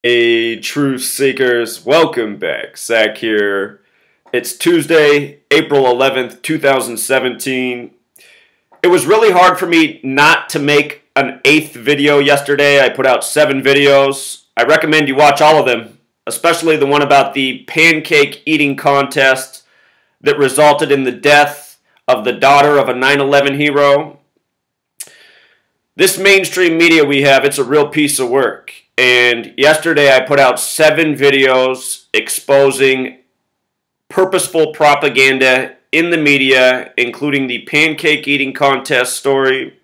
Truth Seekers, welcome back. Zach here. It's Tuesday, April 11th, 2017. It was really hard for me not to make an 8th video yesterday. I put out 7 videos. I recommend you watch all of them, especially the one about the pancake eating contest that resulted in the death of the daughter of a 9/11 hero. This mainstream media we have, it's a real piece of work. And yesterday I put out 7 videos exposing purposeful propaganda in the media, including the pancake eating contest story.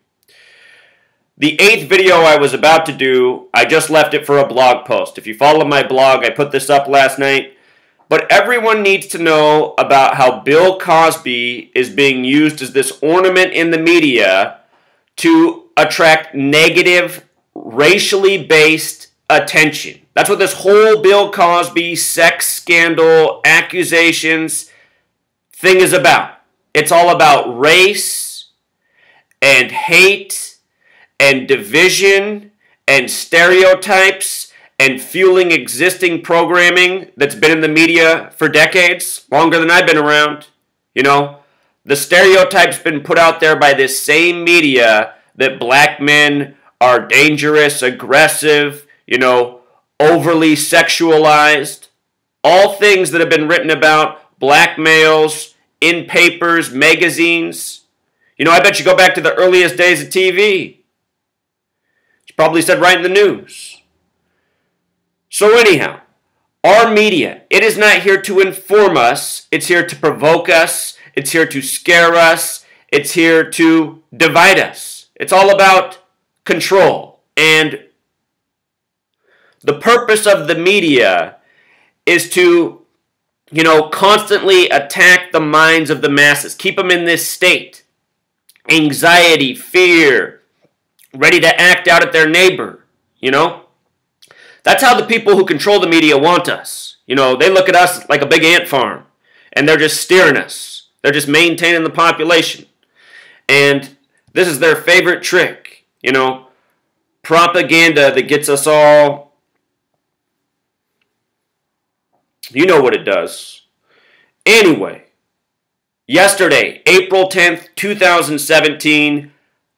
The 8th video I was about to do, I just left it for a blog post. If you follow my blog, I put this up last night. But everyone needs to know about how Bill Cosby is being used as this ornament in the media to attract negative, racially based attention. That's what this whole Bill Cosby sex scandal accusations thing is about. It's all about race and hate and division and stereotypes and fueling existing programming that's been in the media for decades, longer than I've been around. You know, the stereotype's been put out there by this same media that black men are dangerous, aggressive, overly sexualized. All things that have been written about black males in papers, magazines. I bet you go back to the earliest days of TV. It's probably said right in the news. So anyhow, our media, it is not here to inform us. It's here to provoke us. It's here to scare us. It's here to divide us. It's all about control. And the purpose of the media is to, constantly attack the minds of the masses. Keep them in this state. Anxiety, fear, ready to act out at their neighbor, That's how the people who control the media want us. They look at us like a big ant farm, and they're just steering us. They're just maintaining the population. And this is their favorite trick, propaganda that gets us all, you know what it does. Anyway, yesterday, April 10th, 2017,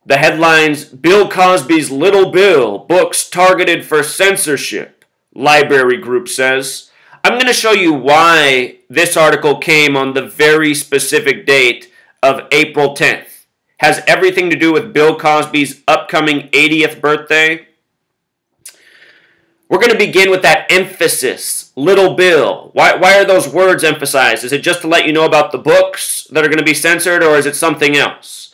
the headlines, Bill Cosby's Little Bill, books targeted for censorship, library group says. I'm going to show you why this article came on the very specific date of April 10th. Has everything to do with Bill Cosby's upcoming 80th birthday. We're going to begin with that emphasis, Little Bill. Why are those words emphasized? Is it just to let you know about the books that are going to be censored, or is it something else?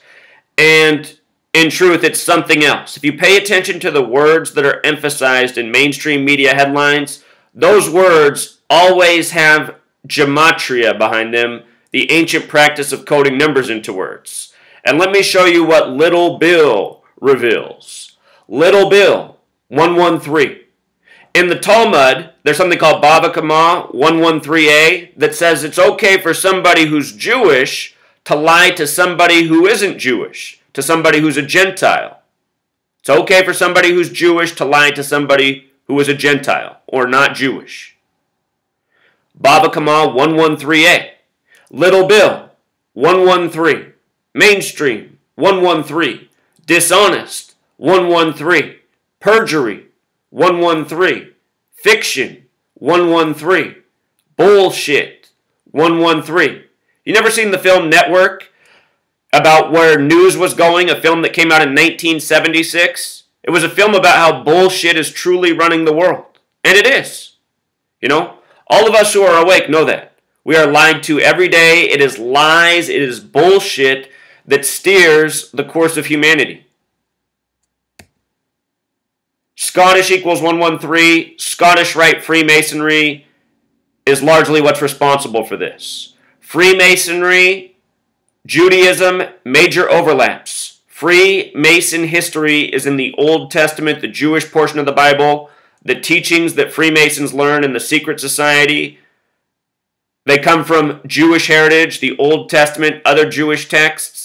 And in truth, it's something else. If you pay attention to the words that are emphasized in mainstream media headlines, those words always have gematria behind them, the ancient practice of coding numbers into words. And let me show you what Little Bill reveals. Little Bill, 113. In the Talmud, there's something called Bava Kama 113a that says it's okay for somebody who's Jewish to lie to somebody who isn't Jewish, to somebody who's a Gentile. It's okay for somebody who's Jewish to lie to somebody who is a Gentile or not Jewish. Bava Kama 113a. Little Bill, 113. Mainstream, 113. Dishonest, 113. Perjury, 113. Fiction, 113. Bullshit, 113. You never seen the film Network about where news was going, a film that came out in 1976? It was a film about how bullshit is truly running the world. And it is. All of us who are awake know that. We are lied to every day. It is lies, it is bullshit that steers the course of humanity. Scottish equals 113. Scottish Rite Freemasonry is largely what's responsible for this. Freemasonry, Judaism, major overlaps. Freemason history is in the Old Testament, the Jewish portion of the Bible. The teachings that Freemasons learn in the secret society, they come from Jewish heritage, the Old Testament, other Jewish texts.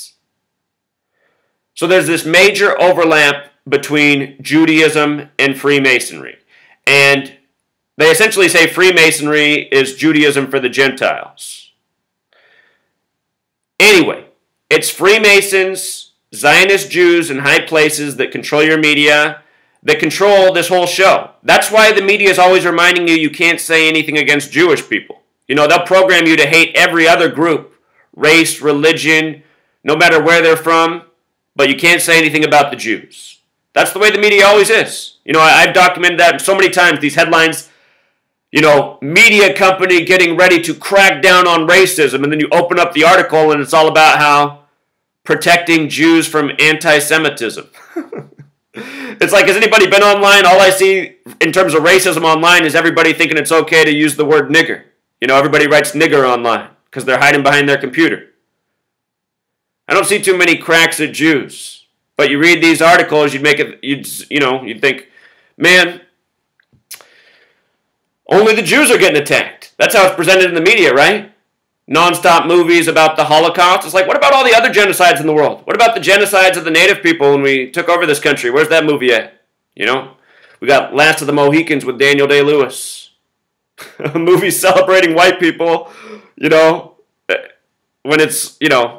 So there's this major overlap between Judaism and Freemasonry. And They essentially say Freemasonry is Judaism for the Gentiles. Anyway, it's Freemasons, Zionist Jews in high places that control your media, that control this whole show. That's why the media is always reminding you can't say anything against Jewish people. You know, they'll program you to hate every other group, race, religion, no matter where they're from, but you can't say anything about the Jews. That's the way the media always is. You know, I've documented that so many times, these headlines, you know, media company getting ready to crack down on racism, and then you open up the article and it's all about how protecting Jews from anti-Semitism. It's like, has anybody been online? All I see in terms of racism online is everybody thinking it's okay to use the word nigger. You know, everybody writes nigger online because they're hiding behind their computer. I don't see too many cracks at Jews. But you read these articles, you'd think, man, only the Jews are getting attacked. That's how it's presented in the media, right? Non-stop movies about the Holocaust. It's like, what about all the other genocides in the world? What about the genocides of the native people when we took over this country? Where's that movie at? You know? We got Last of the Mohicans with Daniel Day-Lewis. A movie celebrating white people, you know, when it's, you know,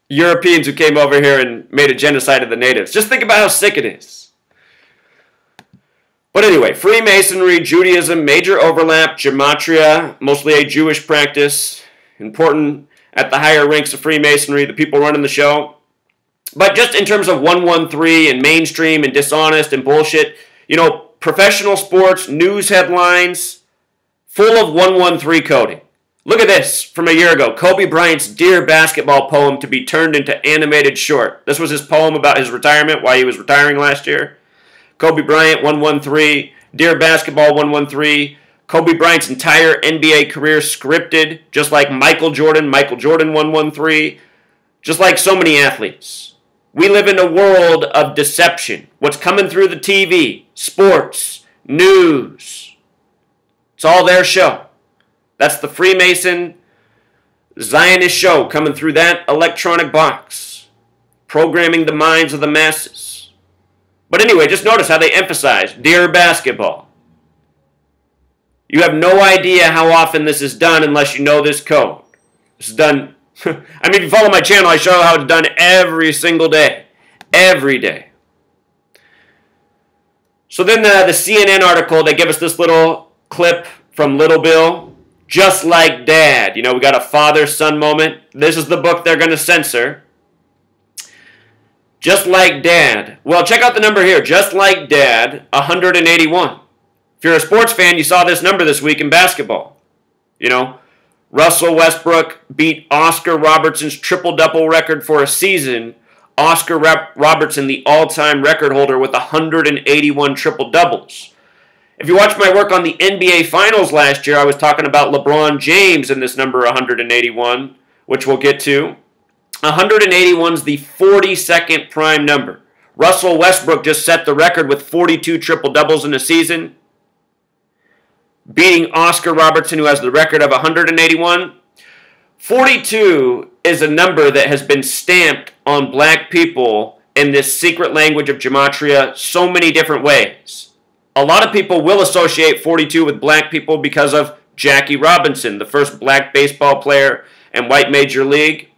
Europeans who came over here and made a genocide of the natives. Just think about how sick it is. But anyway, Freemasonry, Judaism, major overlap, gematria, mostly a Jewish practice, important at the higher ranks of Freemasonry, the people running the show. But just in terms of 113 and mainstream and dishonest and bullshit, you know, professional sports, news headlines, full of 113 coding. Look at this from a year ago. Kobe Bryant's Dear Basketball poem to be turned into animated short. This was his poem about his retirement, why he was retiring last year. Kobe Bryant, 113. Dear Basketball, 113. Kobe Bryant's entire NBA career scripted, just like Michael Jordan, 113. Just like so many athletes. We live in a world of deception. What's coming through the TV, sports, news. It's all their show. That's the Freemason Zionist show coming through that electronic box, programming the minds of the masses. But anyway, just notice how they emphasize, Dear Basketball. You have no idea how often this is done unless you know this code. This is done, I mean, if you follow my channel, I show how it's done every single day. Every day. So then the CNN article, they give us this little clip from Little Bill. Just like Dad. You know, we got a father-son moment. This is the book they're going to censor. Just like Dad. Well, check out the number here. Just like Dad, 181. If you're a sports fan, you saw this number this week in basketball. You know, Russell Westbrook beat Oscar Robertson's triple-double record for a season. Oscar Robertson, the all-time record holder with 181 triple-doubles. If you watched my work on the NBA Finals last year, I was talking about LeBron James in this number 181, which we'll get to. 181 is the 42nd prime number. Russell Westbrook just set the record with 42 triple-doubles in a season, beating Oscar Robertson, who has the record of 181. 42 is a number that has been stamped on black people in this secret language of gematria so many different ways. A lot of people will associate 42 with black people because of Jackie Robinson, the first black baseball player in white major league.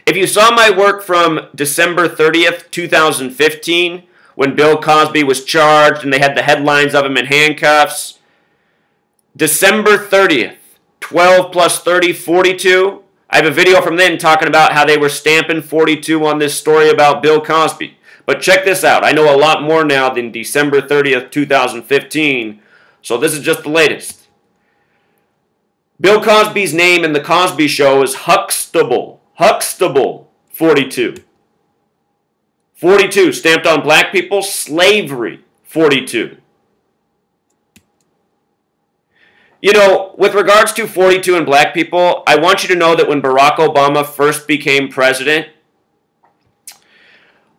If you saw my work from December 30th, 2015, when Bill Cosby was charged and they had the headlines of him in handcuffs, December 30th, 12 plus 30, 42. I have a video from then talking about how they were stamping 42 on this story about Bill Cosby. But check this out. I know a lot more now than December 30th, 2015. So this is just the latest. Bill Cosby's name in The Cosby Show is Huxtable. Huxtable, 42. 42, stamped on black people. Slavery, 42. You know, with regards to 42 and black people, I want you to know that when Barack Obama first became president,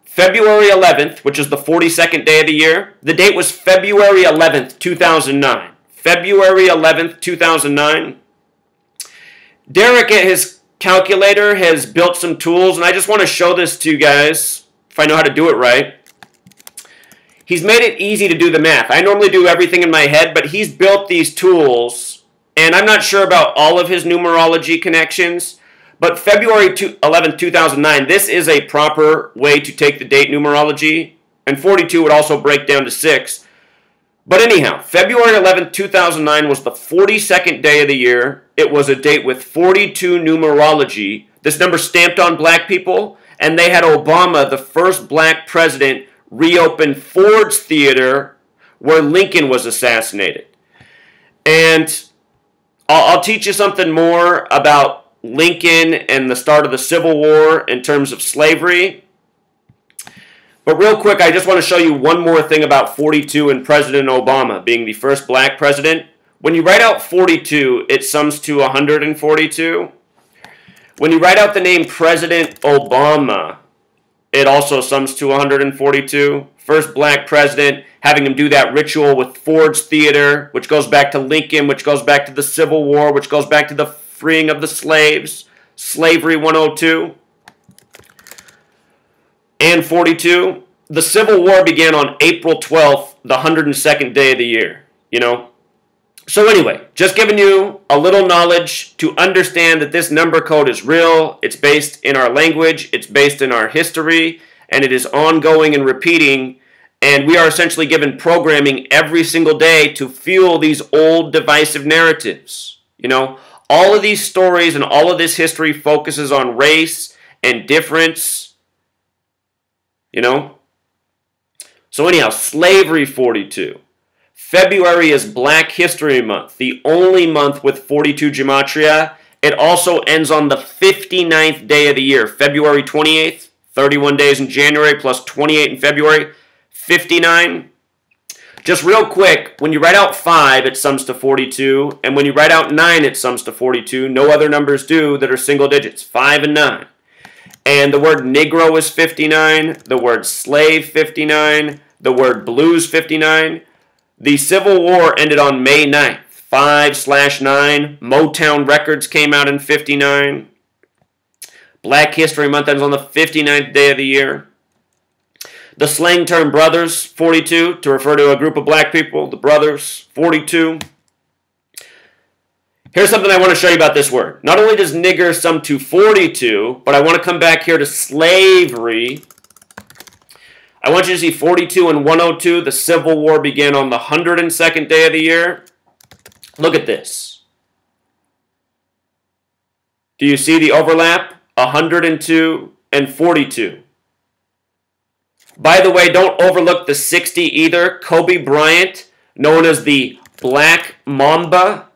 February 11th, which is the 42nd day of the year, the date was February 11th, 2009. February 11th, 2009. Derek at his calculator has built some tools, and I just want to show this to you guys, if I know how to do it right. he's made it easy to do the math. I normally do everything in my head, but he's built these tools, and I'm not sure about all of his numerology connections, but February 11th, 2009, this is a proper way to take the date numerology, and 42 would also break down to 6. But anyhow, February 11th, 2009 was the 42nd day of the year. It was a date with 42 numerology. This number stamped on black people, and they had Obama, the first black president, reopen Ford's Theater where Lincoln was assassinated. And I'll teach you something more about Lincoln and the start of the Civil War in terms of slavery. But real quick, I just want to show you one more thing about 42 and President Obama being the first black president. When you write out 42, it sums to 142. When you write out the name President Obama, it also sums to 142. First black president, having him do that ritual with Ford's Theater, which goes back to Lincoln, which goes back to the Civil War, which goes back to the freeing of the slaves, Slavery 102. And 42, the Civil War began on April 12th, the 102nd day of the year, you know. So anyway, just giving you a little knowledge to understand that this number code is real, it's based in our language, it's based in our history, and it is ongoing and repeating, and we are essentially given programming every single day to fuel these old divisive narratives, you know. All of these stories and all of this history focuses on race and difference, you know? So anyhow, slavery 42. February is Black History Month, the only month with 42 gematria. It also ends on the 59th day of the year, February 28th, 31 days in January plus 28 in February, 59. Just real quick, when you write out 5, it sums to 42, and when you write out 9, it sums to 42. No other numbers do that are single digits, 5 and 9. And the word Negro is 59, the word slave 59, the word blues 59. The Civil War ended on May 9th, 5/9. Motown Records came out in 59. Black History Month ends on the 59th day of the year. The slang term brothers, 42, to refer to a group of black people, the brothers, 42. Here's something I want to show you about this word. Not only does nigger sum to 42, but I want to come back here to slavery. I want you to see 42 and 102. The Civil War began on the 102nd day of the year. Look at this. Do you see the overlap? 102 and 42. By the way, don't overlook the 60 either. Kobe Bryant, known as the Black Mamba,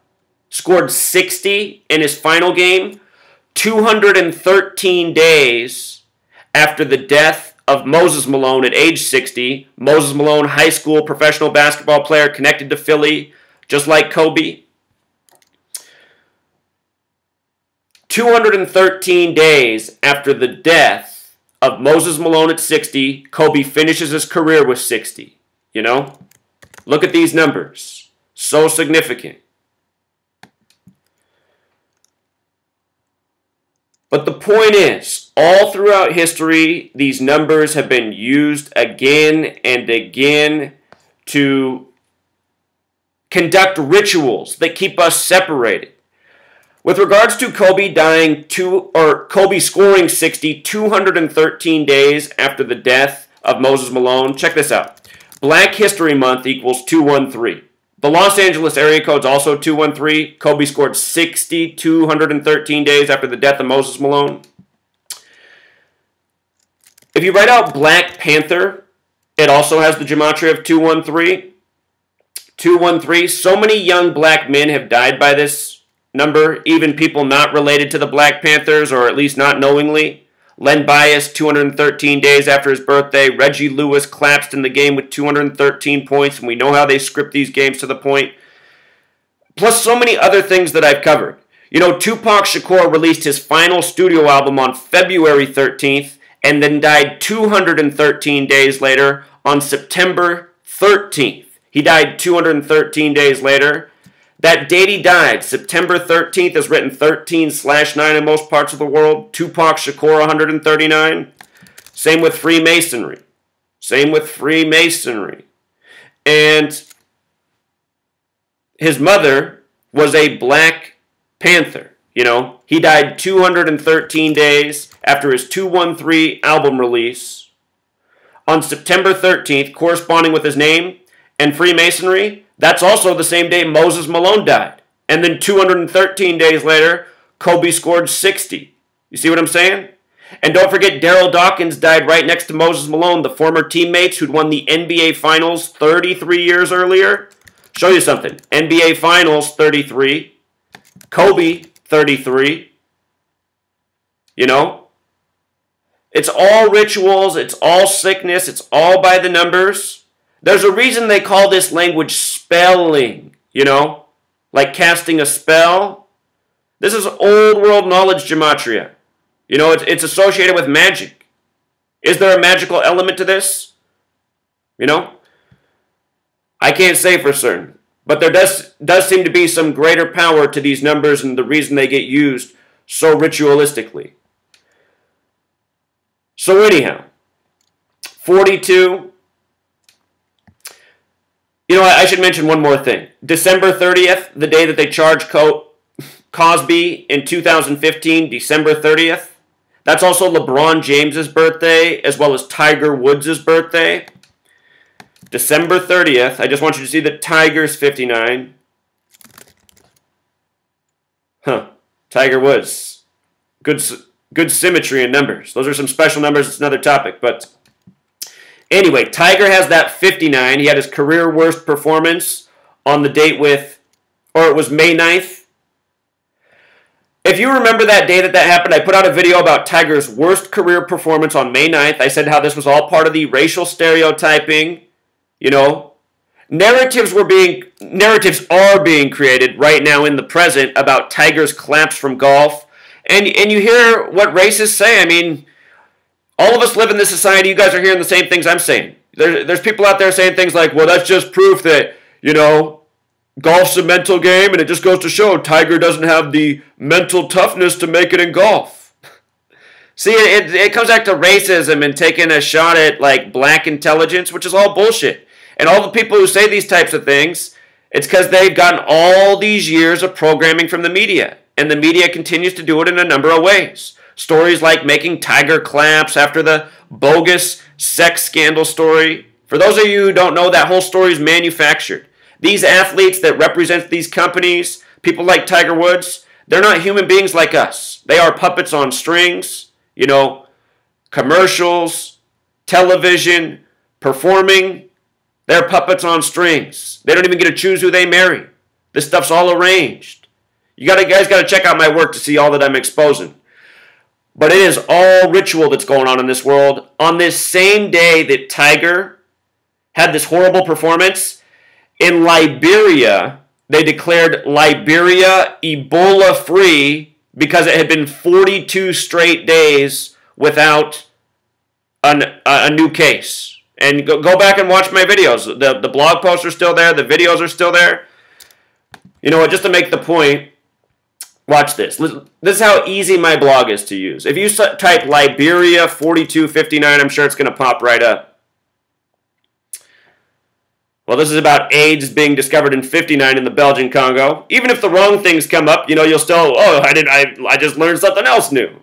scored 60 in his final game, 213 days after the death of Moses Malone at age 60. Moses Malone, high school professional basketball player connected to Philly, just like Kobe. 213 days after the death of Moses Malone at 60, Kobe finishes his career with 60. You know? Look at these numbers. So significant. But the point is, all throughout history, these numbers have been used again and again to conduct rituals that keep us separated. With regards to Kobe Kobe scoring 60, 213 days after the death of Moses Malone, check this out. Black History Month equals 213. The Los Angeles area code is also 213. Kobe scored 60, 213 days after the death of Moses Malone. If you write out Black Panther, it also has the gematria of 213. 213. So many young black men have died by this number, even people not related to the Black Panthers, or at least not knowingly. Len Bias, 213 days after his birthday. Reggie Lewis collapsed in the game with 213 points, and we know how they script these games to the point. Plus so many other things that I've covered. You know, Tupac Shakur released his final studio album on February 13th, and then died 213 days later on September 13th. He died 213 days later. That date he died, September 13th, is written 13/9 in most parts of the world. Tupac Shakur, 139. Same with Freemasonry. Same with Freemasonry. And his mother was a Black Panther. You know, he died 213 days after his 213 album release. On September 13th, corresponding with his name and Freemasonry, that's also the same day Moses Malone died. And then 213 days later, Kobe scored 60. You see what I'm saying? And don't forget, Daryl Dawkins died right next to Moses Malone, the former teammates who'd won the NBA Finals 33 years earlier. Show you something. NBA Finals 33. Kobe 33. You know? It's all rituals. It's all sickness. It's all by the numbers. There's a reason they call this language spelling. You know? Like casting a spell. This is old world knowledge gematria. You know, it's associated with magic. Is there a magical element to this? You know? I can't say for certain. But there does seem to be some greater power to these numbers and the reason they get used so ritualistically. So anyhow, 42. You know, I should mention one more thing. December 30th, the day that they charged Cosby in 2015, December 30th. That's also LeBron James's birthday, as well as Tiger Woods' birthday. December 30th. I just want you to see that Tiger's 59. Tiger Woods. Good symmetry in numbers. Those are some special numbers. It's another topic. But anyway, Tiger has that 59. He had his career worst performance on the date with, or it was May 9th. If you remember that day that happened, I put out a video about Tiger's worst career performance on May 9th. I said how this was all part of the racial stereotyping. You know, narratives are being created right now in the present about Tiger's collapse from golf. And you hear what racists say. I mean, all of us live in this society. You guys are hearing the same things I'm saying. There's people out there saying things like, well, that's just proof that, you know, golf's a mental game, and it just goes to show Tiger doesn't have the mental toughness to make it in golf. See, it comes back to racism and taking a shot at, like, black intelligence, which is all bullshit. And all the people who say these types of things, it's because they've gotten all these years of programming from the media. And the media continues to do it in a number of ways. Stories like making Tiger collapse after the bogus sex scandal story. For those of you who don't know, that whole story is manufactured. These athletes that represent these companies, people like Tiger Woods, they're not human beings like us. They are puppets on strings, you know, commercials, television, performing. They're puppets on strings. They don't even get to choose who they marry. This stuff's all arranged. You guys got to check out my work to see all that I'm exposing. But it is all ritual that's going on in this world. On this same day that Tiger had this horrible performance, in Liberia, they declared Liberia Ebola-free because it had been 42 straight days without a new case. And go back and watch my videos. The blog posts are still there. The videos are still there. You know what? Just to make the point, watch this. This is how easy my blog is to use. If you type Liberia 4259, I'm sure it's going to pop right up. Well, this is about AIDS being discovered in 59 in the Belgian Congo. Even if the wrong things come up, you know, you'll still, oh, I just learned something else new.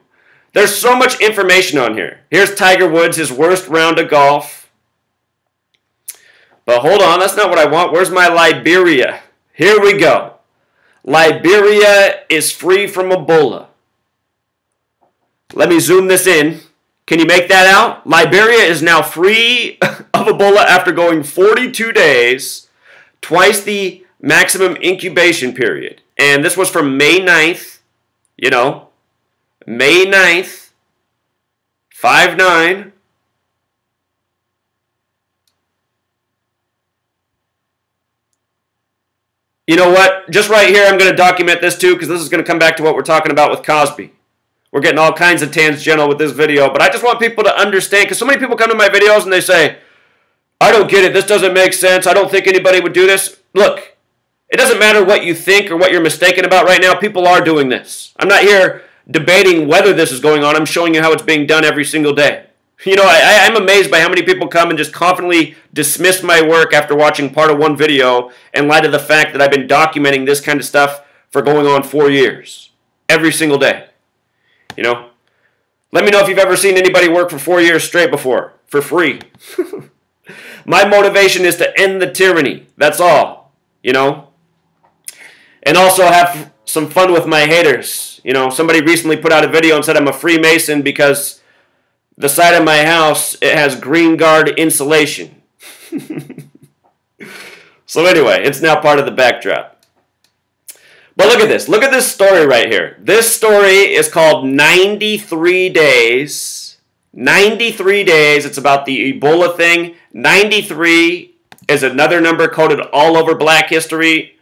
There's so much information on here. Here's Tiger Woods, his worst round of golf. But hold on, that's not what I want. Where's my Liberia? Here we go. Liberia is free from Ebola. Let me zoom this in. Can you make that out? Liberia is now free of Ebola after going 42 days, twice the maximum incubation period. And this was from May 9th, you know, May 9th, 5/9. You know what? Just right here, I'm going to document this too, because this is going to come back to what we're talking about with Cosby. We're getting all kinds of tangential with this video, but I just want people to understand, because so many people come to my videos and they say, I don't get it, this doesn't make sense, I don't think anybody would do this. Look, it doesn't matter what you think or what you're mistaken about right now, people are doing this. I'm not here debating whether this is going on, I'm showing you how it's being done every single day. You know, I'm amazed by how many people come and just confidently dismiss my work after watching part of one video in light of the fact that I've been documenting this kind of stuff for going on 4 years. Every single day. You know? Let me know if you've ever seen anybody work for 4 years straight before. For free. My motivation is to end the tyranny. That's all. You know? And also have some fun with my haters. You know, somebody recently put out a video and said I'm a Freemason because the side of my house, it has green guard insulation. So anyway, it's now part of the backdrop. But look at this. Look at this story right here. This story is called 93 Days. 93 Days. It's about the Ebola thing. 93 is another number coded all over Black History.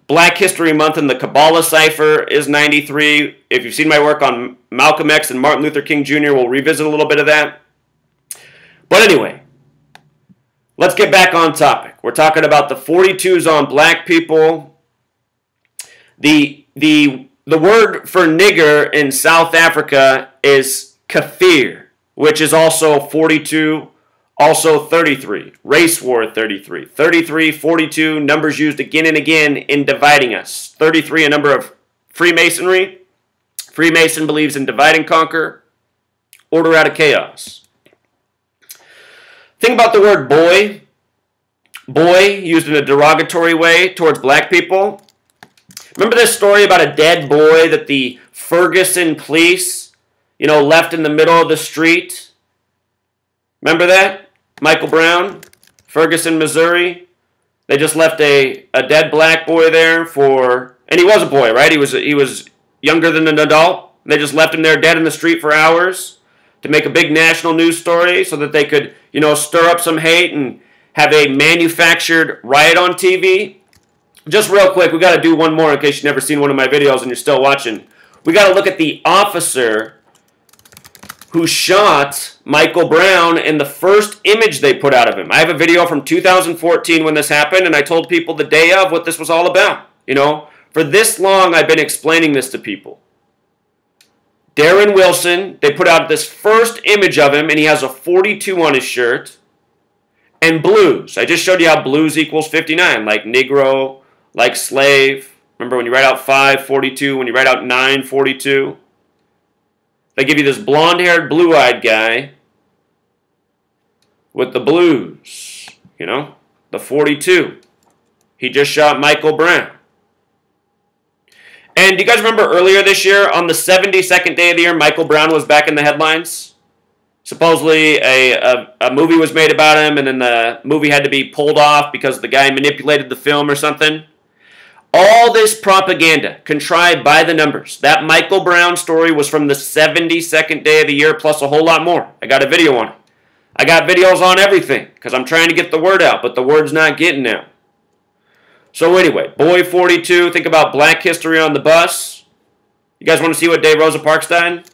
Black History Month in the Kabbalah cipher is 93. If you've seen my work on Malcolm X and Martin Luther King Jr., we'll revisit a little bit of that. But anyway, let's get back on topic. We're talking about the 42s on black people. The word for nigger in South Africa is kafir, which is also 42. Also 33, race war 33, 33, 42, numbers used again and again in dividing us. 33, a number of Freemasonry. Freemason believes in divide and conquer, order out of chaos. Think about the word boy. Boy, used in a derogatory way towards black people. Remember this story about a dead boy that the Ferguson police, left in the middle of the street? Remember that? Michael Brown, Ferguson, Missouri. They just left a dead black boy there and he was a boy, right? He was younger than an adult. They just left him there dead in the street for hours to make a big national news story so that they could, stir up some hate and have a manufactured riot on TV. Just real quick, we got to do one more in case you've never seen one of my videos and you're still watching. We got to look at the officer who shot Michael Brown in the first image they put out of him. I have a video from 2014 when this happened, and I told people the day of what this was all about. For this long, I've been explaining this to people. Darren Wilson, they put out this first image of him, and he has a 42 on his shirt. And blues. I just showed you how blues equals 59, like Negro, like slave. Remember when you write out 5, 42, when you write out 9, 42? They give you this blonde-haired, blue-eyed guy with the blues, the 42. He just shot Michael Brown. And do you guys remember earlier this year, on the 72nd day of the year, Michael Brown was back in the headlines? Supposedly a movie was made about him, and then the movie had to be pulled off because the guy manipulated the film or something. All this propaganda contrived by the numbers. That Michael Brown story was from the 72nd day of the year plus a whole lot more. I got a video on it. I got videos on everything because I'm trying to get the word out, but the word's not getting out. So anyway, boy 42, think about black history on the bus. You guys want to see what day Rosa Parks died?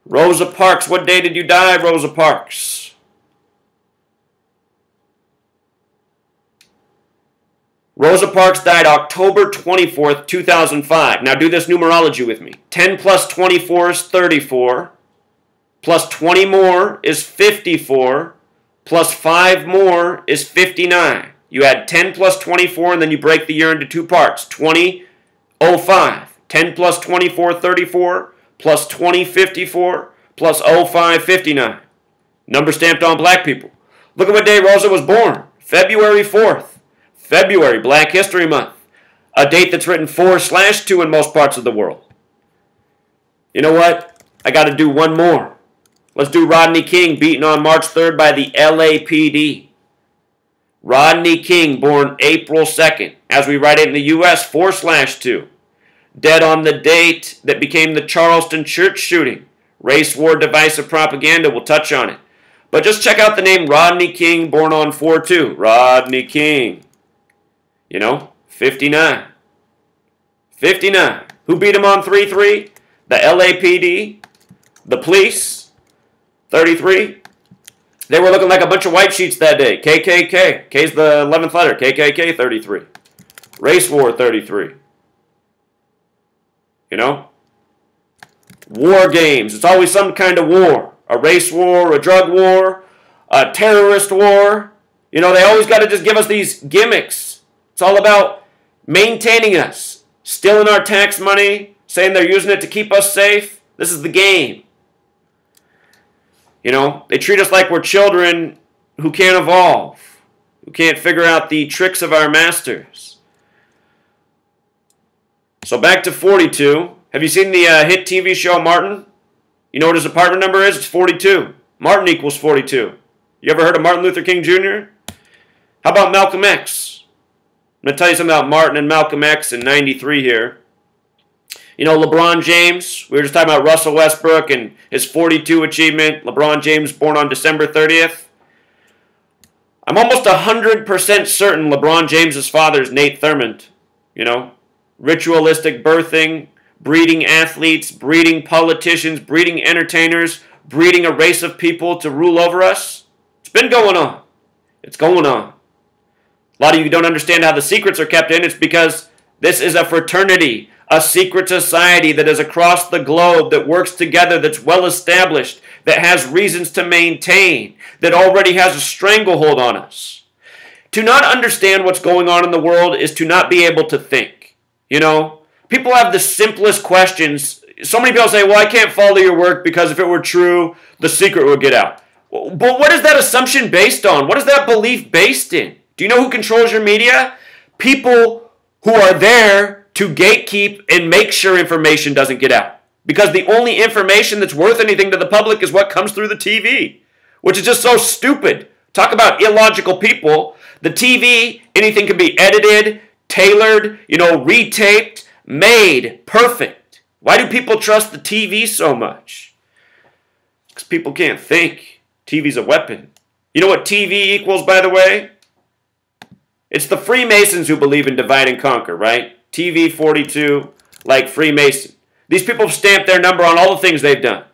Rosa Parks, what day did you die, Rosa Parks? Rosa Parks died October 24th, 2005. Now do this numerology with me. 10 plus 24 is 34. Plus 20 more is 54. Plus 5 more is 59. You add 10 plus 24 and then you break the year into two parts. 20, 05. 10 plus 24, 34. Plus 20, 54. Plus 05, 59. Number stamped on black people. Look at what day Rosa was born. February 4th. February, Black History Month. A date that's written 4/2 in most parts of the world. You know what? I got to do one more. Let's do Rodney King, beaten on March 3rd by the LAPD. Rodney King, born April 2nd. As we write it in the U.S., 4/2. Dead on the date that became the Charleston church shooting. Race war, divisive propaganda, we'll touch on it. But just check out the name Rodney King, born on 4/2. Rodney King. 59. 59. Who beat him on 3/3? The LAPD, the police. 33. They were looking like a bunch of white sheets that day. KKK. K's the 11th letter. KKK 33. Race war 33. War games. It's always some kind of war. A race war, a drug war, a terrorist war. You know, they always got to just give us these gimmicks. It's all about maintaining us, stealing our tax money, saying they're using it to keep us safe. This is the game. You know, they treat us like we're children who can't evolve, who can't figure out the tricks of our masters. So back to 42. Have you seen the hit TV show Martin? You know what his apartment number is? It's 42. Martin equals 42. You ever heard of Martin Luther King Jr.? How about Malcolm X? I'm going to tell you something about Martin and Malcolm X in 93 here. You know, LeBron James, we were just talking about Russell Westbrook and his 42 achievement. LeBron James born on December 30th. I'm almost 100% certain LeBron James' father is Nate Thurmond. You know, ritualistic birthing, breeding athletes, breeding politicians, breeding entertainers, breeding a race of people to rule over us. It's been going on. It's going on. A lot of you don't understand how the secrets are kept in. It's because this is a fraternity, a secret society that is across the globe, that works together, that's well established, that has reasons to maintain, that already has a stranglehold on us. To not understand what's going on in the world is to not be able to think. You know, people have the simplest questions. So many people say, well, I can't follow your work because if it were true, the secret would get out. But what is that assumption based on? What is that belief based in? Do you know who controls your media? People who are there to gatekeep and make sure information doesn't get out. Because the only information that's worth anything to the public is what comes through the TV, which is just so stupid. Talk about illogical people. The TV, anything can be edited, tailored, you know, retaped, made perfect. Why do people trust the TV so much? Because people can't think. TV's a weapon. You know what TV equals, by the way? It's the Freemasons who believe in divide and conquer, right? TV 42, like Freemason. These people have stamped their number on all the things they've done.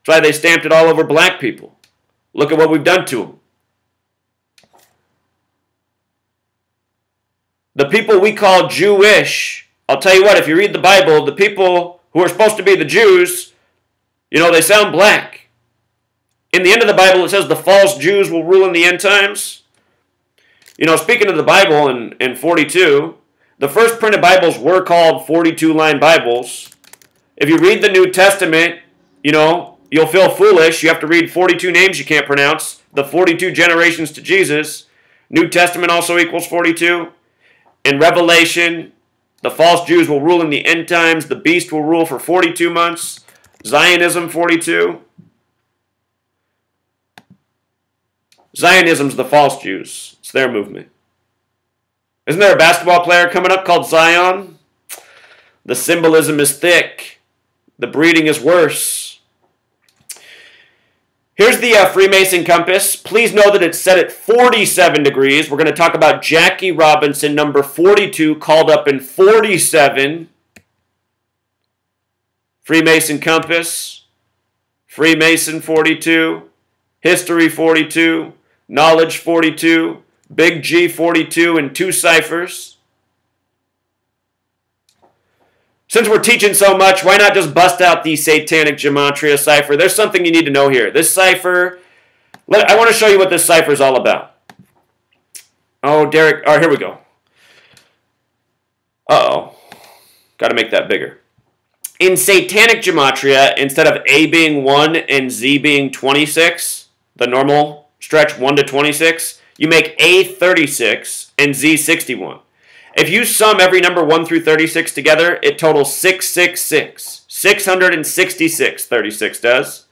That's why they stamped it all over black people. Look at what we've done to them. The people we call Jewish, I'll tell you what, if you read the Bible, the people who are supposed to be the Jews, you know, they sound black. In the end of the Bible, it says the false Jews will rule in the end times. You know, speaking of the Bible in 42, the first printed Bibles were called 42-line Bibles. If you read the New Testament, you know, you'll feel foolish. You have to read 42 names you can't pronounce. The 42 generations to Jesus. New Testament also equals 42. In Revelation, the false Jews will rule in the end times. The beast will rule for 42 months. Zionism, 42. Zionism's the false Jews. It's their movement. Isn't there a basketball player coming up called Zion? The symbolism is thick. The breeding is worse. Here's the Freemason compass. Please know that it's set at 47 degrees. We're going to talk about Jackie Robinson, number 42, called up in 47. Freemason compass. Freemason 42. History 42. Knowledge 42. Big G 42 and 2 ciphers. Since we're teaching so much, why not just bust out the Satanic Gematria cipher? There's something you need to know here. This cipher, I want to show you what this cipher is all about. Oh, Derek, all right, here we go. Uh-oh. Got to make that bigger. In Satanic Gematria, instead of A being 1 and Z being 26, the normal stretch 1 to 26, you make A 36 and Z 61. If you sum every number 1 through 36 together, it totals 666. 666, 36 does.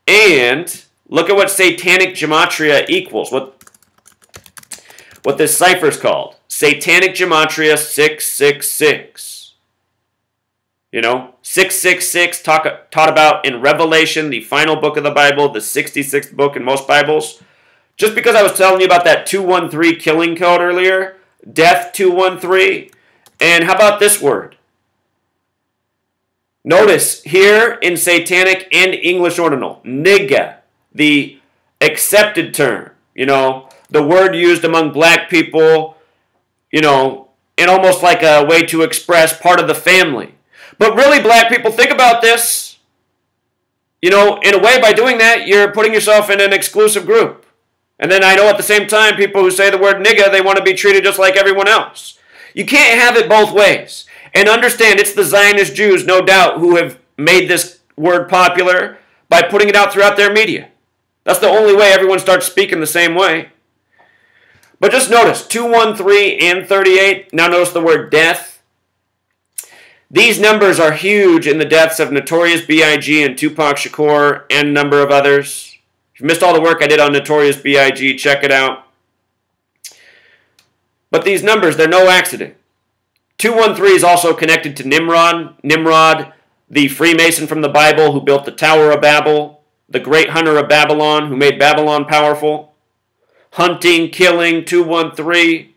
And look at what Satanic Gematria equals, what this cipher is called. Satanic Gematria 666. You know, 666 taught about in Revelation, the final book of the Bible, the 66th book in most Bibles. Just because I was telling you about that 213 killing code earlier, death 213, and how about this word? Notice here in Satanic and English Ordinal, nigga, the accepted term, you know, the word used among black people, you know, in almost like a way to express part of the family. But really, black people, think about this. in a way, by doing that, you're putting yourself in an exclusive group. And then I know at the same time, people who say the word nigga, they want to be treated just like everyone else. You can't have it both ways. And understand, it's the Zionist Jews, no doubt, who have made this word popular by putting it out throughout their media. That's the only way everyone starts speaking the same way. But just notice, 213 and 38, now notice the word death. These numbers are huge in the deaths of Notorious B.I.G. and Tupac Shakur and a number of others. If you missed all the work I did on Notorious B.I.G., check it out. But these numbers, they're no accident. 213 is also connected to Nimrod. Nimrod, the Freemason from the Bible who built the Tower of Babel, the great hunter of Babylon who made Babylon powerful. Hunting, killing, 213.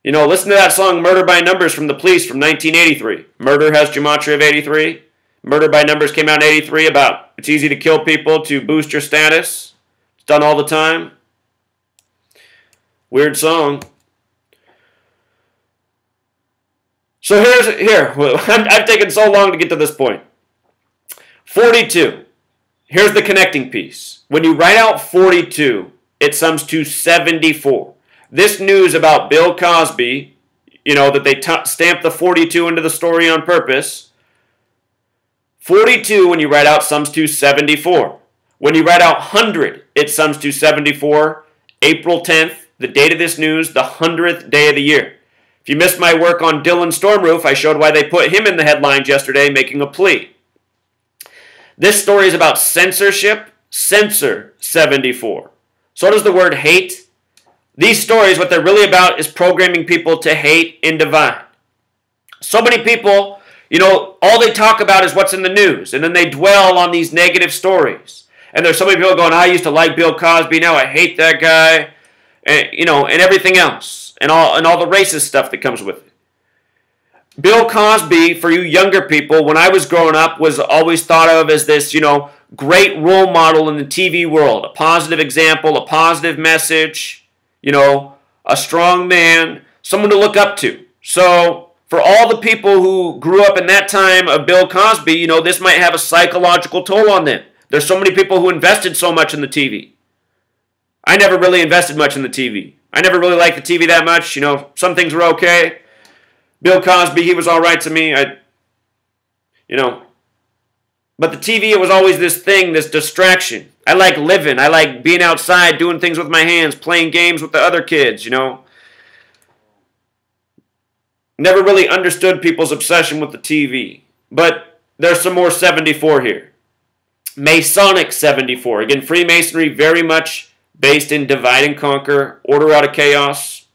Listen to that song Murder by Numbers from the Police from 1983. Murder has gematria of 83. Murder by Numbers came out in 83 about it's easy to kill people to boost your status. It's done all the time. Weird song. So I've taken so long to get to this point. 42. Here's the connecting piece. When you write out 42, it sums to 74. This news about Bill Cosby, that they stamped the 42 into the story on purpose. 42, when you write out, sums to 74. When you write out 100, it sums to 74. April 10th, the date of this news, the 100th day of the year. If you missed my work on Dylan Stormroof, I showed why they put him in the headlines yesterday making a plea. This story is about censorship. Censor 74. So does the word hate. These stories, what they're really about is programming people to hate and divide. So many people, all they talk about is what's in the news, and then they dwell on these negative stories. And there's so many people going, I used to like Bill Cosby, now I hate that guy, and, and everything else, and all the racist stuff that comes with it. Bill Cosby, for you younger people, when I was growing up, was always thought of as this, great role model in the TV world, a positive example, a positive message, a strong man, someone to look up to. So, for all the people who grew up in that time of Bill Cosby, this might have a psychological toll on them. There's so many people who invested so much in the TV. I never really invested much in the TV. I never really liked the TV that much. Some things were okay. Bill Cosby, he was all right to me. But the TV, it was always this thing, this distraction. I like living. I like being outside, doing things with my hands, playing games with the other kids, Never really understood people's obsession with the TV. But there's some more 74 here. Masonic 74. Again, Freemasonry very much based in divide and conquer, order out of chaos.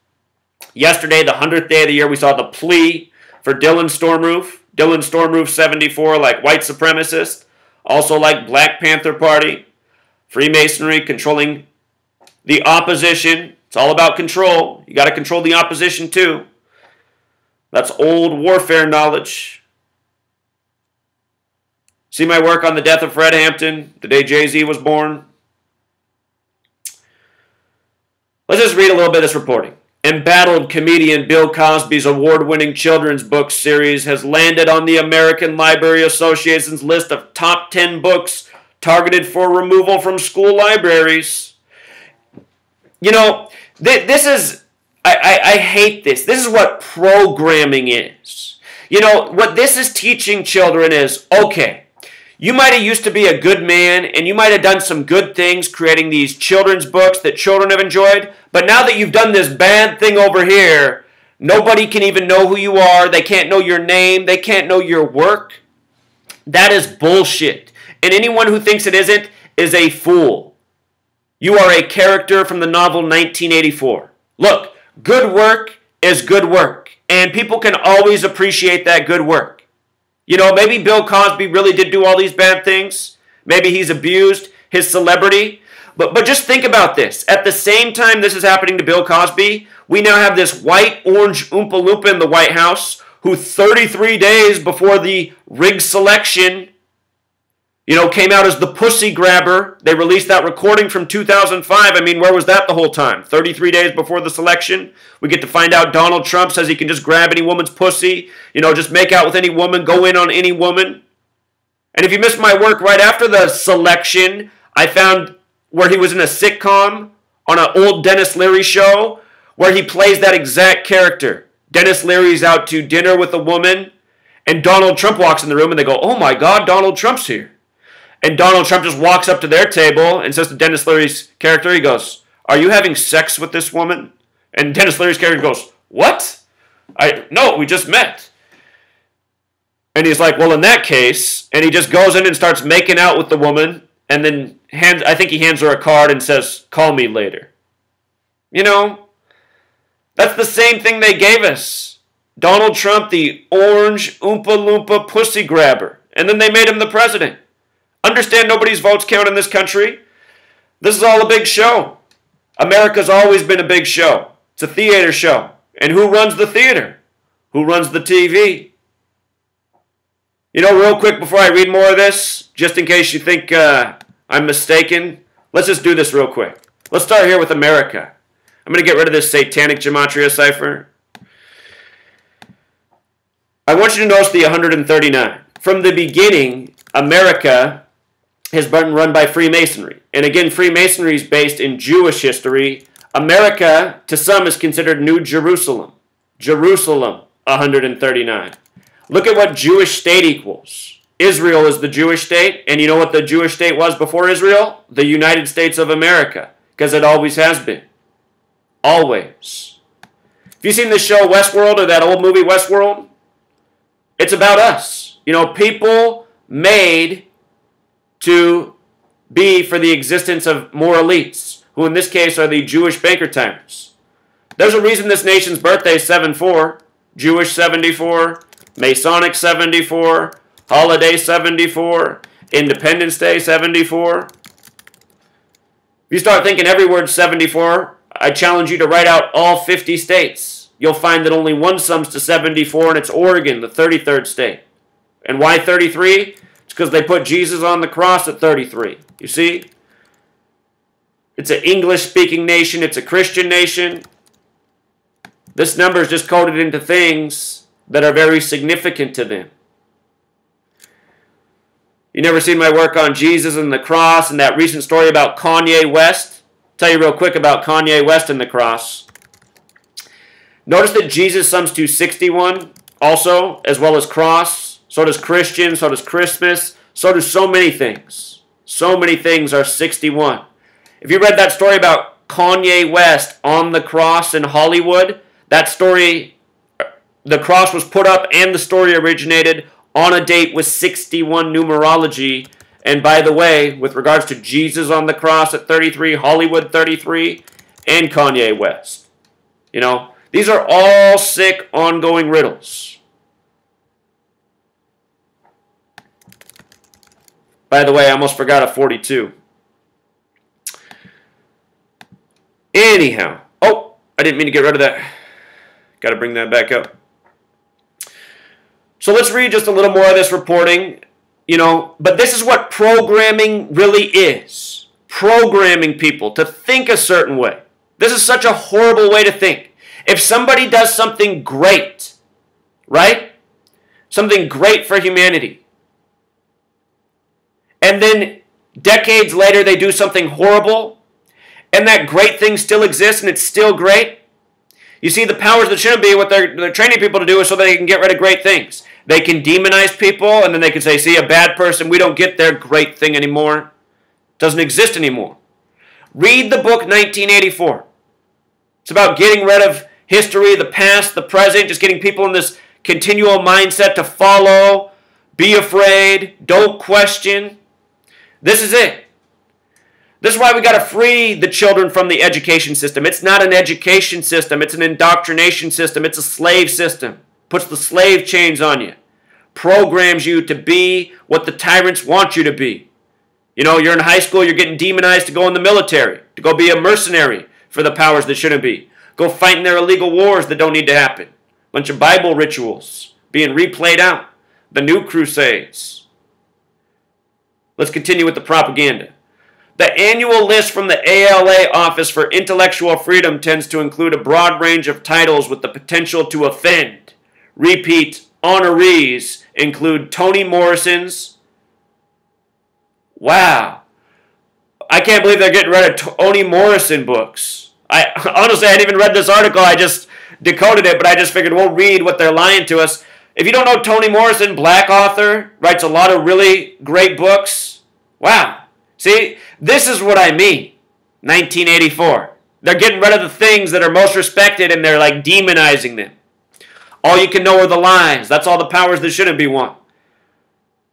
Yesterday, the 100th day of the year, we saw the plea for Dylan Stormroof. Dylan Stormroof 74, like white supremacist. Also like Black Panther Party. Freemasonry controlling the opposition. It's all about control. You got to control the opposition too. That's old warfare knowledge. See my work on the death of Fred Hampton, the day Jay-Z was born? Let's just read a little bit of this reporting. Embattled comedian Bill Cosby's award-winning children's book series has landed on the American Library Association's list of top 10 books targeted for removal from school libraries. This is... I hate this. This is what programming is. What this is teaching children is, okay, you might have used to be a good man, and you might have done some good things creating these children's books that children have enjoyed, but now that you've done this bad thing over here, nobody can even know who you are. They can't know your name. They can't know your work. That is bullshit. And anyone who thinks it isn't is a fool. You are a character from the novel 1984. Look, good work is good work, and people can always appreciate that good work. Maybe Bill Cosby really did do all these bad things. Maybe he's abused his celebrity. But just think about this. At the same time this is happening to Bill Cosby, we now have this white-orange Oompa Loompa in the White House who 33 days before the rigged selection, came out as the pussy grabber. They released that recording from 2005. I mean, where was that the whole time? 33 days before the selection, we get to find out Donald Trump says he can just grab any woman's pussy, just make out with any woman, go in on any woman. And if you missed my work right after the selection, I found where he was in a sitcom on an old Dennis Leary show where he plays that exact character. Dennis Leary's out to dinner with a woman, and Donald Trump walks in the room, and they go, "Oh my God, Donald Trump's here." And Donald Trump just walks up to their table and says to Dennis Leary's character, he goes, "Are you having sex with this woman?" And Dennis Leary's character goes, "What? No, we just met." And he's like, "Well, in that case," and he just goes in and starts making out with the woman, and then I think he hands her a card and says, "Call me later." You know, that's the same thing they gave us. Donald Trump, the orange Oompa Loompa pussy grabber. And then they made him the president. Understand nobody's votes count in this country? This is all a big show. America's always been a big show. It's a theater show. And who runs the theater? Who runs the TV? You know, real quick before I read more of this, just in case you think I'm mistaken, let's just do this real quick. Let's start here with America. I'm going to get rid of this satanic gematria cipher. I want you to notice the 139. From the beginning, America has been run by Freemasonry. And again, Freemasonry is based in Jewish history. America, to some, is considered New Jerusalem. Jerusalem, 139. Look at what Jewish state equals. Israel is the Jewish state. And you know what the Jewish state was before Israel? The United States of America. Because it always has been. Always. Have you seen the show Westworld or that old movie Westworld? It's about us. You know, people made to be for the existence of more elites, who in this case are the Jewish banker timers. There's a reason this nation's birthday is 7-4, Jewish 74, Masonic 74, Holiday 74, Independence Day 74. If you start thinking every word's 74, I challenge you to write out all 50 states. You'll find that only one sums to 74, and it's Oregon, the 33rd state. And why 33? It's because they put Jesus on the cross at 33. You see? It's an English-speaking nation. It's a Christian nation. This number is just coded into things that are very significant to them. You never seen my work on Jesus and the cross and that recent story about Kanye West? I'll tell you real quick about Kanye West and the cross. Notice that Jesus sums to 61 also, as well as cross. So does Christian, so does Christmas, so do so many things. So many things are 61. If you read that story about Kanye West on the cross in Hollywood, that story, the cross was put up and the story originated on a date with 61 numerology. And by the way, with regards to Jesus on the cross at 33, Hollywood 33, and Kanye West. You know, these are all sick, ongoing riddles. By the way, I almost forgot a 42. Anyhow. Oh, I didn't mean to get rid of that. Got to bring that back up. So let's read just a little more of this reporting. You know, but this is what programming really is. Programming people to think a certain way. This is such a horrible way to think. If somebody does something great, right? Something great for humanity. And then decades later they do something horrible, and that great thing still exists and it's still great. You see, the powers that shouldn't be, what they're training people to do is so that they can get rid of great things. They can demonize people, and then they can say, see, a bad person, we don't get their great thing anymore. Doesn't exist anymore. Read the book 1984. It's about getting rid of history, the past, the present, just getting people in this continual mindset to follow, be afraid, don't question. This is it. This is why we got to free the children from the education system. It's not an education system. It's an indoctrination system. It's a slave system. Puts the slave chains on you. Programs you to be what the tyrants want you to be. You know, you're in high school, you're getting demonized to go in the military, to go be a mercenary for the powers that shouldn't be. Go fight in their illegal wars that don't need to happen. Bunch of Bible rituals being replayed out. The new crusades. Let's continue with the propaganda. The annual list from the ALA Office for Intellectual Freedom tends to include a broad range of titles with the potential to offend. Repeat, honorees include Toni Morrison's, Wow. I can't believe they're getting rid of Toni Morrison books. I honestly, I hadn't even read this article. I just decoded it, but I just figured we'll read what they're lying to us. If you don't know Toni Morrison, black author, writes a lot of really great books. Wow. See, this is what I mean. 1984. They're getting rid of the things that are most respected and they're like demonizing them. All you can know are the lies. That's all the powers that shouldn't be won.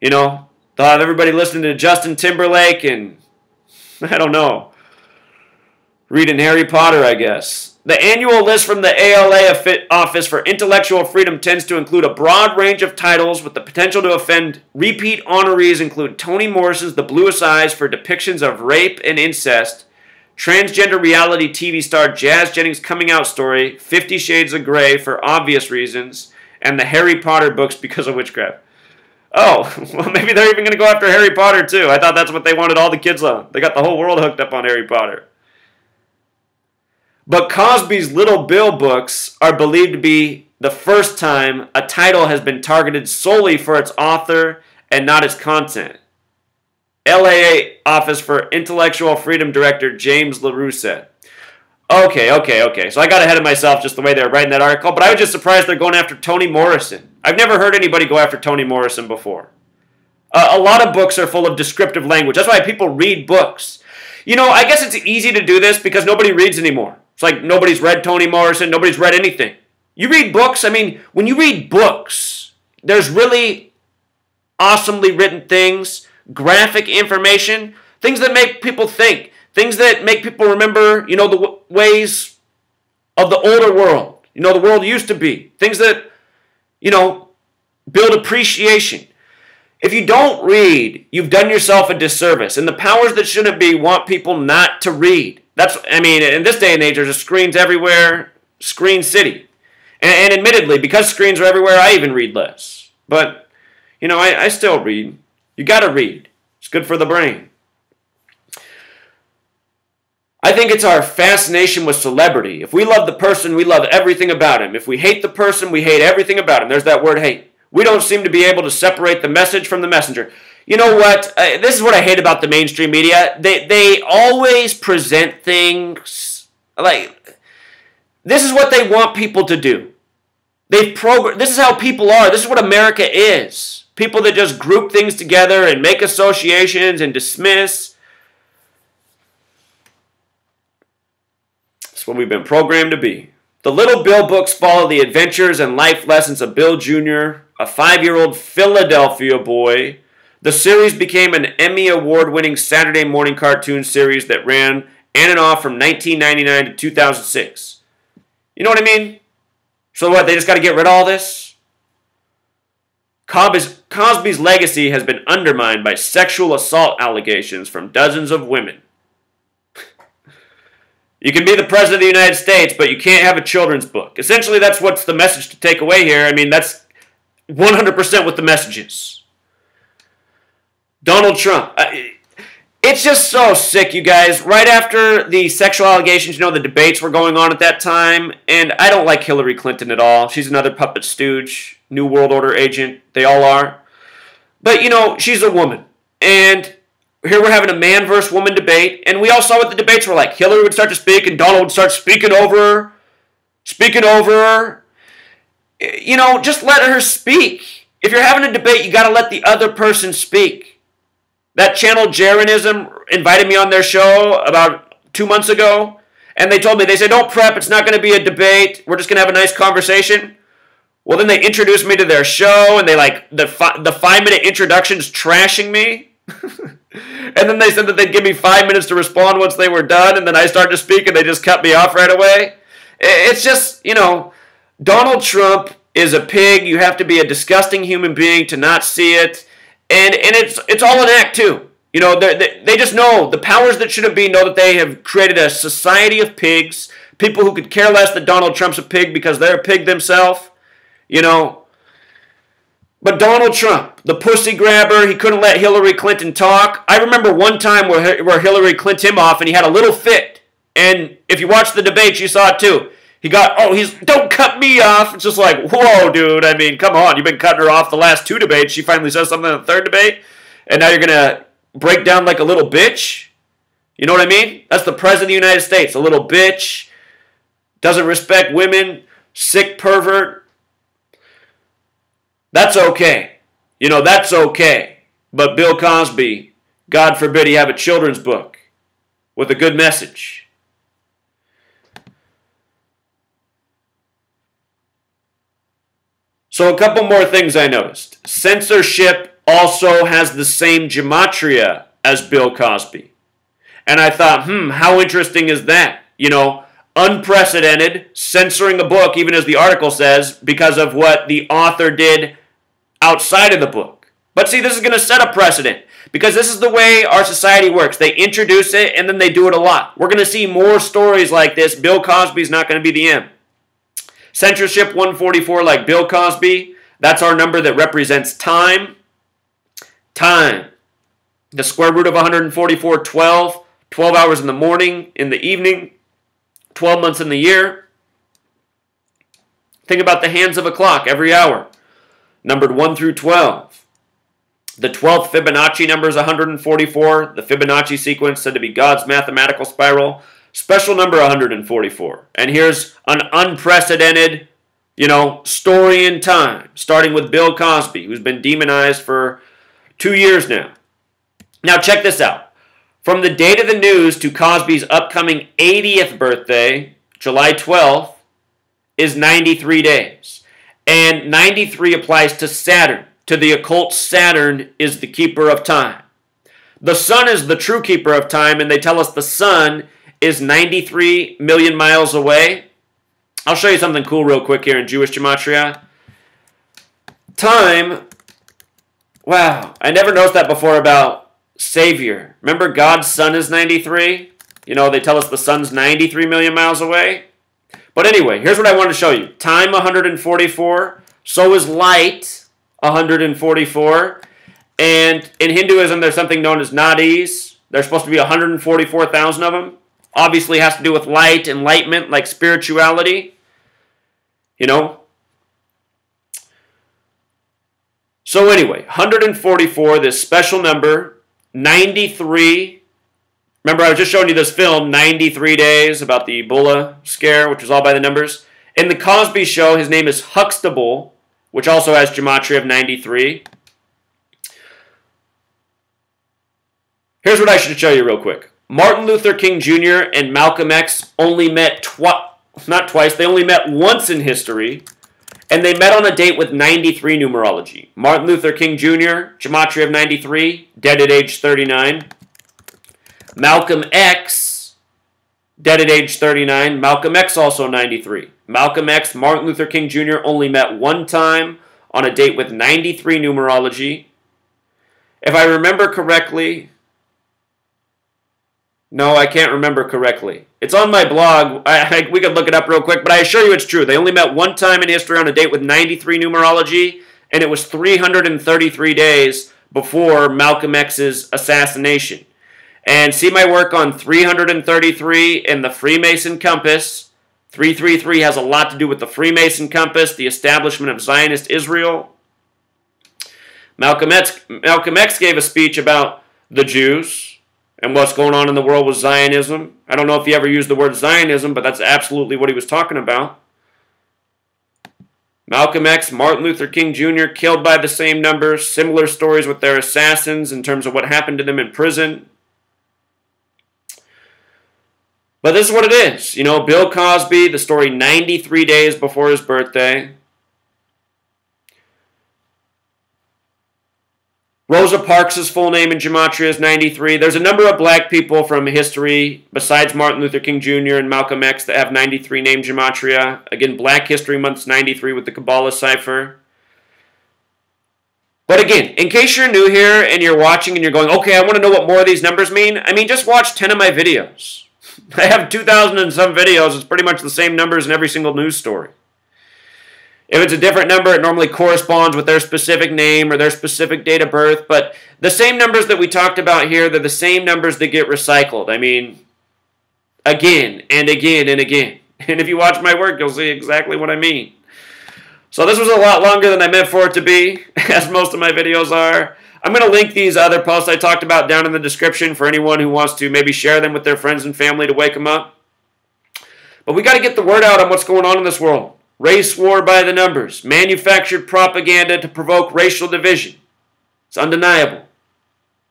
You know, they'll have everybody listening to Justin Timberlake and, I don't know, reading Harry Potter, I guess. The annual list from the ALA Office for Intellectual Freedom tends to include a broad range of titles with the potential to offend. Repeat honorees include Toni Morrison's The Bluest Eyes for depictions of rape and incest, transgender reality TV star Jazz Jennings' coming out story, 50 Shades of Grey for obvious reasons, and the Harry Potter books because of witchcraft. Oh, well, maybe they're even going to go after Harry Potter too. I thought that's what they wanted all the kids on. They got the whole world hooked up on Harry Potter. But Cosby's Little Bill books are believed to be the first time a title has been targeted solely for its author and not its content. LAA Office for Intellectual Freedom Director James LaRue said. Okay. So I got ahead of myself just the way they were writing that article, but I was just surprised they're going after Toni Morrison. I've never heard anybody go after Toni Morrison before. A lot of books are full of descriptive language. That's why people read books. You know, I guess it's easy to do this because nobody reads anymore. It's like nobody's read Toni Morrison, nobody's read anything. You read books, I mean, when you read books, there's really awesomely written things, graphic information, things that make people think, things that make people remember, you know, the ways of the older world, you know, the world used to be, things that, you know, build appreciation. If you don't read, you've done yourself a disservice, and the powers that shouldn't be want people not to read. That's, I mean, in this day and age, there's screens everywhere, screen city. And admittedly, because screens are everywhere, I even read less. But, you know, I still read. You got to read. It's good for the brain. I think it's our fascination with celebrity. If we love the person, we love everything about him. If we hate the person, we hate everything about him. There's that word hate. We don't seem to be able to separate the message from the messenger. You know what? This is what I hate about the mainstream media. They always present things like this is what they want people to do. This is how people are. This is what America is. People that just group things together and make associations and dismiss. That's what we've been programmed to be. The Little Bill books follow the adventures and life lessons of Bill Jr., a 5-year-old Philadelphia boy. The series became an Emmy Award-winning Saturday morning cartoon series that ran on and off from 1999 to 2006. You know what I mean? So what, they just got to get rid of all this? Cosby's legacy has been undermined by sexual assault allegations from dozens of women. You can be the President of the United States, but you can't have a children's book. Essentially, that's what's the message to take away here. I mean, that's 100% what the message is. Donald Trump. It's just so sick, you guys. Right after the sexual allegations, you know, the debates were going on at that time, and I don't like Hillary Clinton at all. She's another puppet stooge, New World Order agent. They all are. But, you know, she's a woman. And here we're having a man versus woman debate, and we all saw what the debates were like. Hillary would start to speak, and Donald would start speaking over her. You know, just let her speak. If you're having a debate, you got to let the other person speak. That channel Jaronism invited me on their show about 2 months ago, and they told me, they said, don't prep, it's not going to be a debate, we're just going to have a nice conversation. Well, then they introduced me to their show, and they like, the 5-minute introduction's trashing me. And then they said that they'd give me 5 minutes to respond once they were done, and then I started to speak, and they just cut me off right away. It's just, you know, Donald Trump is a pig. You have to be a disgusting human being to not see it. And it's all an act, too. You know, they just know, the powers that shouldn't be know that they have created a society of pigs, people who could care less that Donald Trump's a pig because they're a pig themselves, you know. But Donald Trump, the pussy grabber, he couldn't let Hillary Clinton talk. I remember one time where Hillary clipped him off and he had a little fit. And if you watched the debates, you saw it too. He got, don't cut me off. It's just like, whoa, dude. I mean, come on. You've been cutting her off the last 2 debates. She finally says something in the 3rd debate. And now you're going to break down like a little bitch. You know what I mean? That's the President of the United States, a little bitch, doesn't respect women, sick pervert. That's okay. You know, that's okay. But Bill Cosby, God forbid he have a children's book with a good message. So a couple more things I noticed. Censorship also has the same gematria as Bill Cosby. And I thought, how interesting is that? You know, unprecedented, censoring a book, even as the article says, because of what the author did outside of the book. But see, this is going to set a precedent, because this is the way our society works. They introduce it, and then they do it a lot. We're going to see more stories like this. Bill Cosby's not going to be the end. Censorship 144, like Bill Cosby, that's our number that represents time. Time. The square root of 144, 12. 12 hours in the morning, in the evening, 12 months in the year. Think about the hands of a clock every hour, numbered 1 through 12. The 12th Fibonacci number is 144. The Fibonacci sequence said to be God's mathematical spiral. Special number 144. And here's an unprecedented, story in time, starting with Bill Cosby, who's been demonized for 2 years now. Now check this out. From the date of the news to Cosby's upcoming 80th birthday, July 12th, is 93 days. And 93 applies to Saturn. To the occult, Saturn is the keeper of time. The sun is the true keeper of time, and they tell us the sun is 93 million miles away. I'll show you something cool real quick here in Jewish gematria. Time, wow, I never noticed that before about Savior. Remember God's sun is 93? They tell us the sun's 93 million miles away. But anyway, here's what I want to show you. Time 144. So is light 144. And in Hinduism, there's something known as nadis. There's supposed to be 144,000 of them. Obviously has to do with light, enlightenment, like spirituality. So anyway, 144, this special number, 93, remember I was just showing you this film, 93 Days, about the Ebola scare, which was all by the numbers. In the Cosby Show, his name is Huxtable, which also has gematria of 93. Here's what I should show you real quick. Martin Luther King Jr. and Malcolm X only met not twice, they only met once in history, and they met on a date with 93 numerology. Martin Luther King Jr., gematria of 93, dead at age 39. Malcolm X, dead at age 39. Malcolm X also 93. Malcolm X, Martin Luther King Jr. only met one time on a date with 93 numerology. If I remember correctly, no, I can't remember correctly. It's on my blog. We could look it up real quick, but I assure you it's true. They only met one time in history on a date with 93 numerology, and it was 333 days before Malcolm X's assassination. And see my work on 333 and the Freemason Compass. 333 has a lot to do with the Freemason Compass, the establishment of Zionist Israel. Malcolm X gave a speech about the Jews and what's going on in the world with Zionism. I don't know if he ever used the word Zionism, but that's absolutely what he was talking about. Malcolm X, Martin Luther King Jr., killed by the same numbers, similar stories with their assassins in terms of what happened to them in prison. But this is what it is. Bill Cosby, the story 93 days before his birthday. Rosa Parks' full name in gematria is 93. There's a number of black people from history, besides Martin Luther King Jr. and Malcolm X, that have 93 name gematria. Again, Black History Month's 93 with the Kabbalah cipher. But again, in case you're new here and you're watching and you're going, okay, I want to know what more of these numbers mean. Just watch 10 of my videos. I have 2,000 and some videos. It's pretty much the same numbers in every single news story. If it's a different number, it normally corresponds with their specific name or their specific date of birth. But the same numbers that we talked about here, they're the same numbers that get recycled. Again and again and again. And if you watch my work, you'll see exactly what I mean. So this was a lot longer than I meant for it to be, as most of my videos are. I'm going to link these other posts I talked about down in the description for anyone who wants to maybe share them with their friends and family to wake them up. But we got to get the word out on what's going on in this world. Race war by the numbers. Manufactured propaganda to provoke racial division. It's undeniable.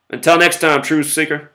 Until next time, Truth Seeker.